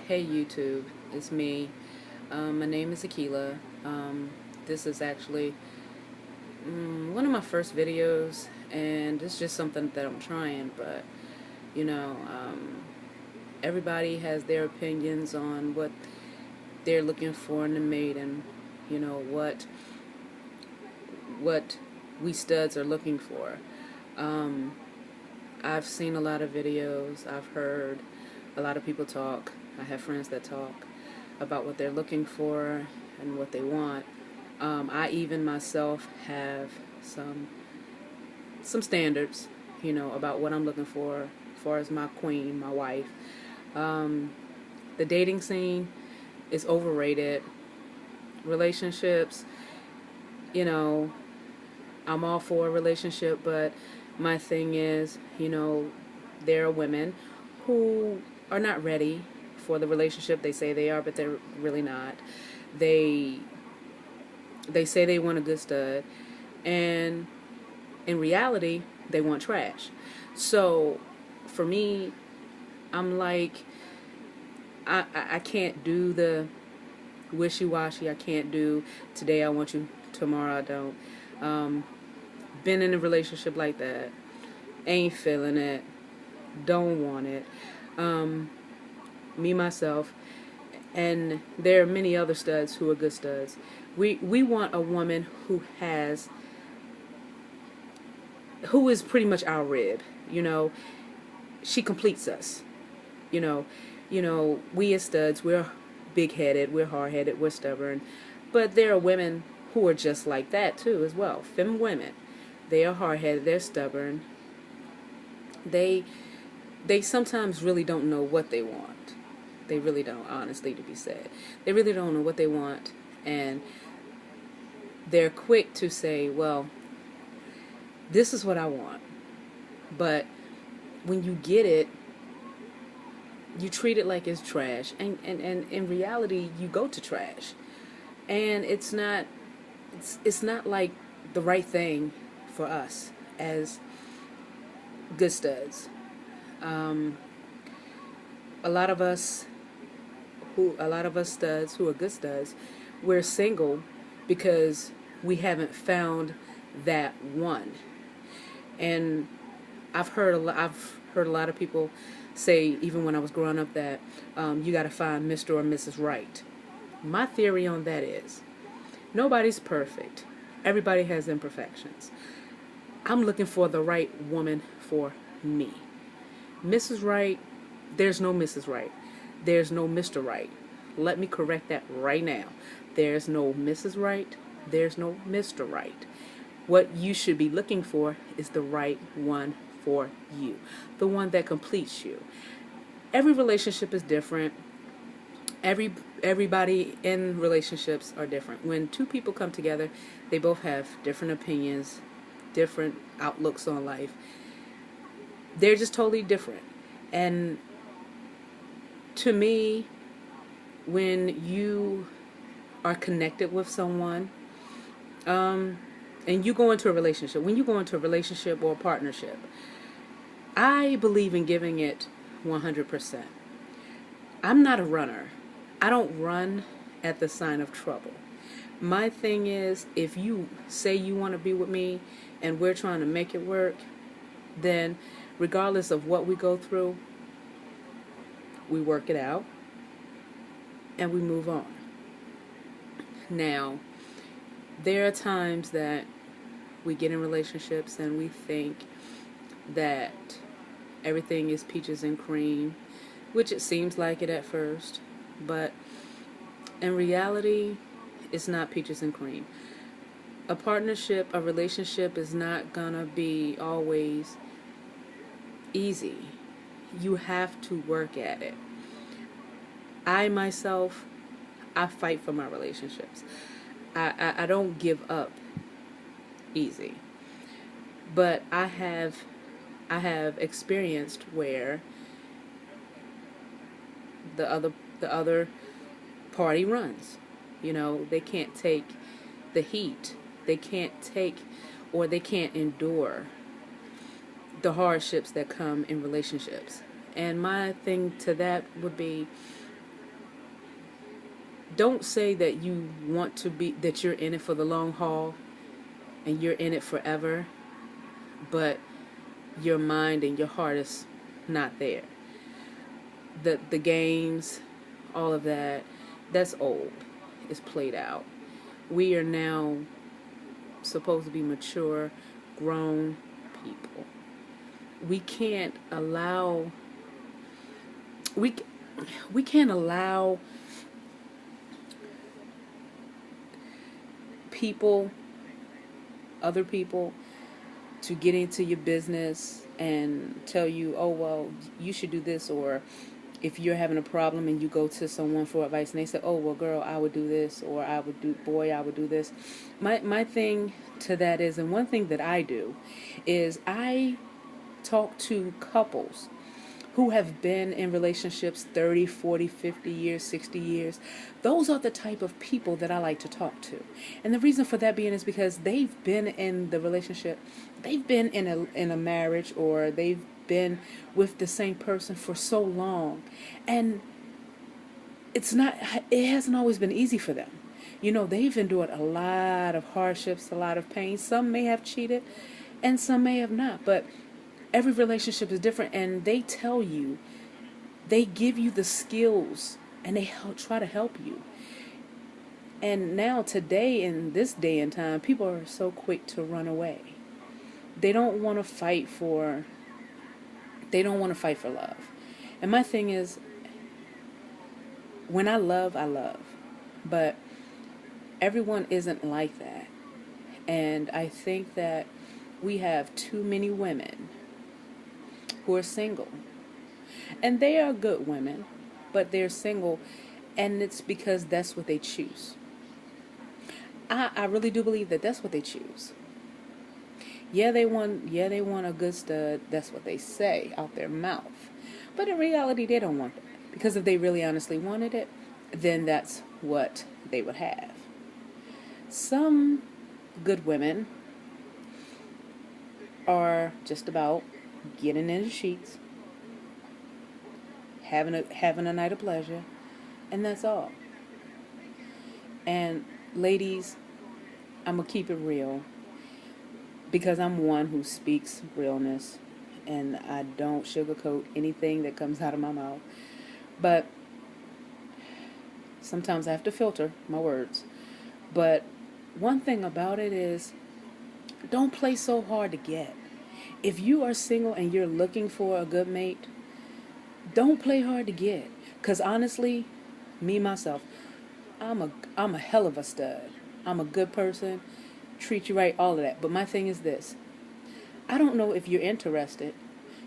Hey YouTube, it's me. My name is Akila. This is actually one of my first videos, and it's just something that I'm trying. But you know, everybody has their opinions on what they're looking for in a mate, and what we studs are looking for. Um, I've seen a lot of videos. I've heard a lot of people talk. I have friends that talk about what they're looking for and what they want. I even myself have some standards, about what I'm looking for as far as my queen, my wife. Um, the dating scene is overrated. Relationships, you know, I'm all for a relationship, but my thing is, there are women who are not ready for the relationship. They say they are, but they're really not. They they say they want a good stud, and in reality, they want trash. So, for me, I'm like, I can't do the wishy-washy. I can't do today I want you, tomorrow I don't. Um, been in a relationship like that, ain't feeling it, don't want it. Um, Me myself, and there are many other studs who are good studs. We want a woman who is pretty much our rib. She completes us. You know, we as studs, we're big-headed, we're hard-headed, we're stubborn, but there are women who are just like that too as well. Femme women, they are hard-headed, they're stubborn. They they sometimes really don't know what they want. They really don't, honestly, to be said. They really don't know what they want, and they're quick to say, well, this is what I want. But when you get it, you treat it like it's trash. And in reality, you go to trash. And it's not like the right thing for us as good studs. Um, a lot of us studs who are good studs, we're single because we haven't found that one. And I've heard a lot of people say, even when I was growing up, that you got to find Mr. or Mrs. Right. My theory on that is nobody's perfect. Everybody has imperfections. I'm looking for the right woman for me. Mrs. Right, there's no Mrs. Right. There's no Mr. Right. Let me correct that right now. There's no Mrs. Right. There's no Mr. Right. What you should be looking for is the right one for you, the one that completes you. Every relationship is different. Everybody in relationships are different. When two people come together, they both have different opinions, different outlooks on life. They're just totally different. And to me, when you are connected with someone, and you go into a relationship, when you go into a relationship or a partnership, I believe in giving it 100%. I'm not a runner. I don't run at the sign of trouble. My thing is, if you say you want to be with me and we're trying to make it work, then regardless of what we go through, we work it out and we move on. Now, there are times that we get in relationships and we think that everything is peaches and cream, which it seems like it at first, but in reality, it's not peaches and cream. A partnership, a relationship is not gonna be always easy. You have to work at it. I myself, I fight for my relationships. I don't give up easy. But I have experienced where the other party runs. They can't take the heat. They can't take, or they can't endure the hardships that come in relationships. And my thing to that would be, don't say that you want to be, that you're in it for the long haul and you're in it forever, but your mind and your heart is not there. The games, all of that, that's old. It's played out. We are now supposed to be mature, grown people. We can't allow we we can't allow people, other people, to get into your business and tell you, oh, well, you should do this. Or if you're having a problem and you go to someone for advice and they say, oh, well, girl, I would do this, or I would do, boy, I would do this. My thing to that is, and one thing that I do is I talk to couples who have been in relationships 30, 40, 50 years, 60 years. Those are the type of people that I like to talk to. And the reason for that being is because they've been in the relationship, they've been in a marriage, or they've been with the same person for so long. And it hasn't always been easy for them. You know, they've endured a lot of hardships, a lot of pain. Some may have cheated and some may have not, but every relationship is different, and they tell you, they give you the skills, and they try to help you. And now today, in this day and time, people are so quick to run away. They don't want to fight for love. And my thing is, when I love, but everyone isn't like that. And I think that we have too many women who are single. And they are good women, but they're single, and it's because that's what they choose. I really do believe that that's what they choose. Yeah, they want a good stud. That's what they say out their mouth. But in reality, they don't want that. Because if they really honestly wanted it, then that's what they would have. Some good women are just about getting in the sheets, having a night of pleasure, and that's all. And ladies, I'm gonna keep it real, because I'm one who speaks realness, and I don't sugarcoat anything that comes out of my mouth. But sometimes I have to filter my words. But one thing about it is, don't play so hard to get. If you are single and you're looking for a good mate, don't play hard to get. Because honestly, me, myself, I'm a hell of a stud. I'm a good person, treat you right, all of that. But my thing is this. I don't know if you're interested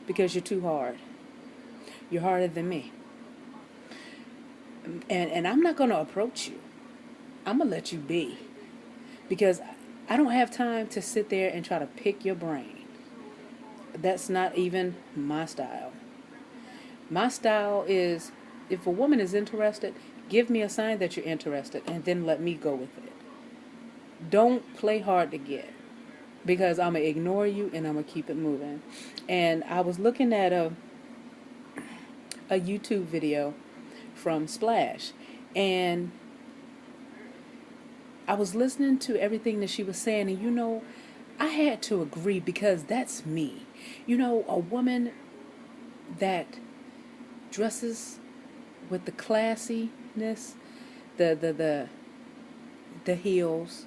because you're too hard. You're harder than me. And I'm not going to approach you. I'm going to let you be. Because I don't have time to sit there and try to pick your brain. That's not even my style. My style is, if a woman is interested, give me a sign that you're interested, and then let me go with it. Don't play hard to get, because I'm going to ignore you and I'm going to keep it moving. And I was looking at a YouTube video from Splash, and I was listening to everything that she was saying, and you know, I had to agree, because that's me. You know, a woman that dresses with the classiness, the heels.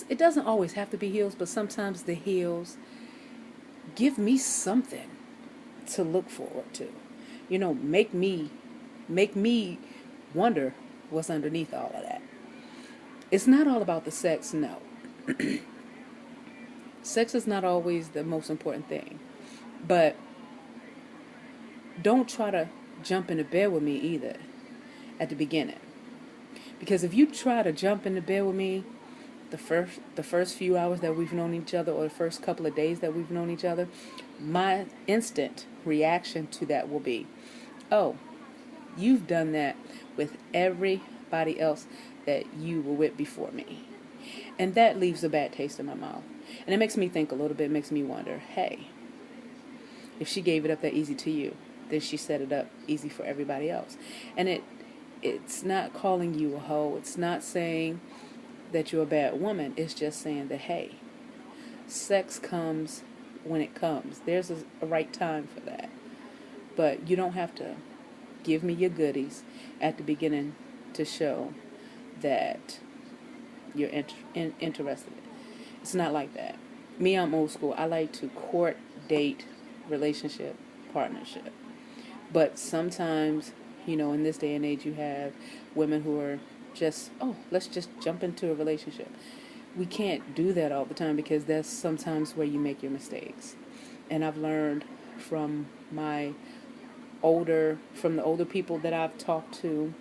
It doesn't always have to be heels, but sometimes the heels give me something to look forward to. You know, make me wonder what's underneath all of that. It's not all about the sex, no. Sex is not always the most important thing. But don't try to jump into bed with me either at the beginning. Because if you try to jump into bed with me the first few hours that we've known each other, or the first couple of days that we've known each other, my instant reaction to that will be, oh, you've done that with everybody else that you were with before me. And that leaves a bad taste in my mouth. And it makes me think a little bit, makes me wonder, hey, if she gave it up that easy to you, then she set it up easy for everybody else. And it it's not calling you a hoe. It's not saying that you're a bad woman. It's just saying that, hey, sex comes when it comes. There's a right time for that. But you don't have to give me your goodies at the beginning to show that you're interested. It's not like that. Me, I'm old school. I like to court, date, relationship, partnership. But sometimes, in this day and age, you have women who are just, oh, let's just jump into a relationship. We can't do that all the time because that's sometimes where you make your mistakes. And I've learned from the older people that I've talked to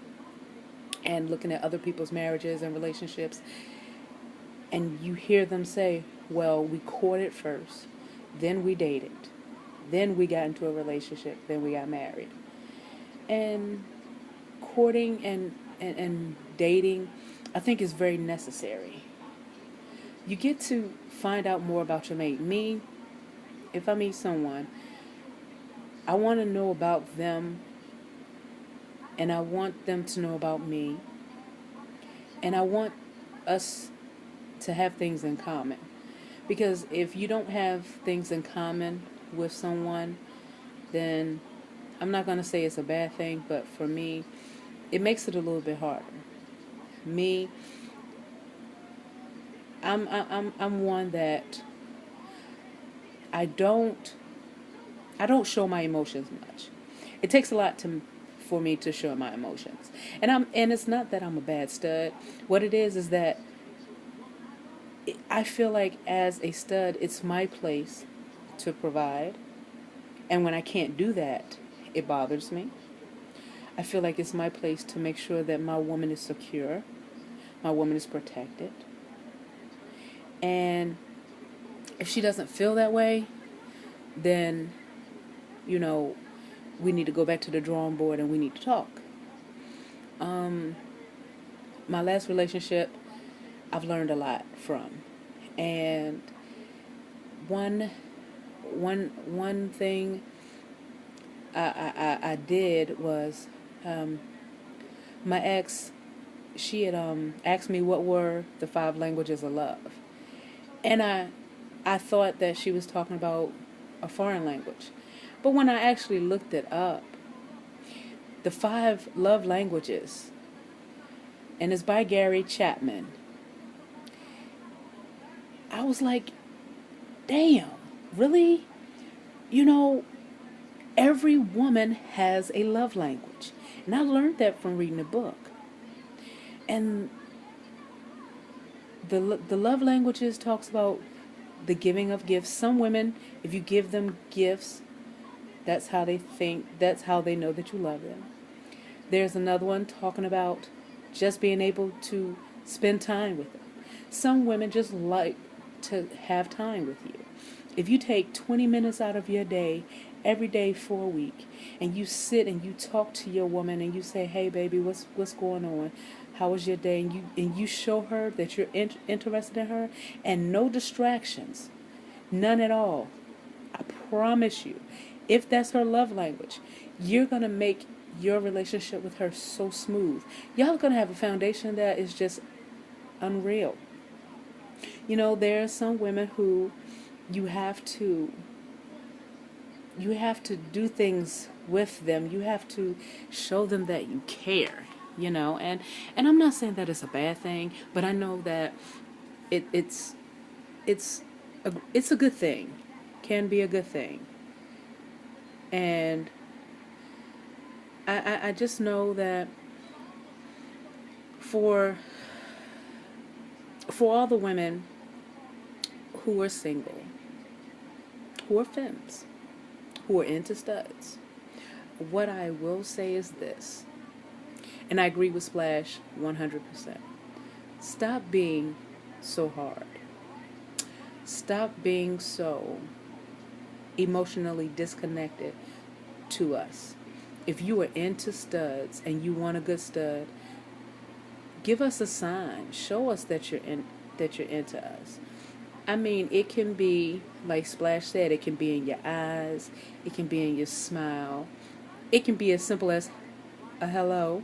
and looking at other people's marriages and relationships, and you hear them say, well, we courted first, then we dated, then we got into a relationship, then we got married. And courting and dating, I think, is very necessary. You get to find out more about your mate. Me, if I meet someone, I want to know about them, and I want them to know about me, and I want us to have things in common. Because if you don't have things in common with someone, then I'm not going to say it's a bad thing, but for me, it makes it a little bit harder. Me, I'm one that I don't show my emotions much. It takes a lot for me to show my emotions. And it's not that I'm a bad stud. What it is that I feel like as a stud, it's my place to provide. And when I can't do that, it bothers me. I feel like it's my place to make sure that my woman is secure, my woman is protected. And if she doesn't feel that way, then, we need to go back to the drawing board and we need to talk. My last relationship, I've learned a lot from. And one thing I did was, my ex, she had asked me what were the 5 languages of love. And I thought that she was talking about a foreign language. But when I actually looked it up, the 5 love languages, and it's by Gary Chapman, I was like, damn, really? Every woman has a love language. And I learned that from reading a book. And the love languages talks about the giving of gifts. Some women, if you give them gifts, that's how they think, that's how they know that you love them. There's another one talking about just being able to spend time with them. Some women just like to have time with you. If you take 20 minutes out of your day, every day for a week, and you sit and you talk to your woman and you say, hey baby, what's going on? How was your day? And you show her that you're interested in her, and no distractions, none at all. I promise you, if that's her love language, you're going to make your relationship with her so smooth. Y'all are going to have a foundation that is just unreal. There are some women who you have to do things with them. You have to show them that you care, and I'm not saying that it's a bad thing, but I know that it's a good thing, can be a good thing. And I just know that for all the women who are single, who are femmes, who are into studs, what I will say is this, and I agree with Splash 100%. Stop being so hard. Stop being so emotionally disconnected to us. If you are into studs and you want a good stud, give us a sign. Show us that you're into us. I mean, it can be, like Splash said, it can be in your eyes, it can be in your smile, it can be as simple as a hello.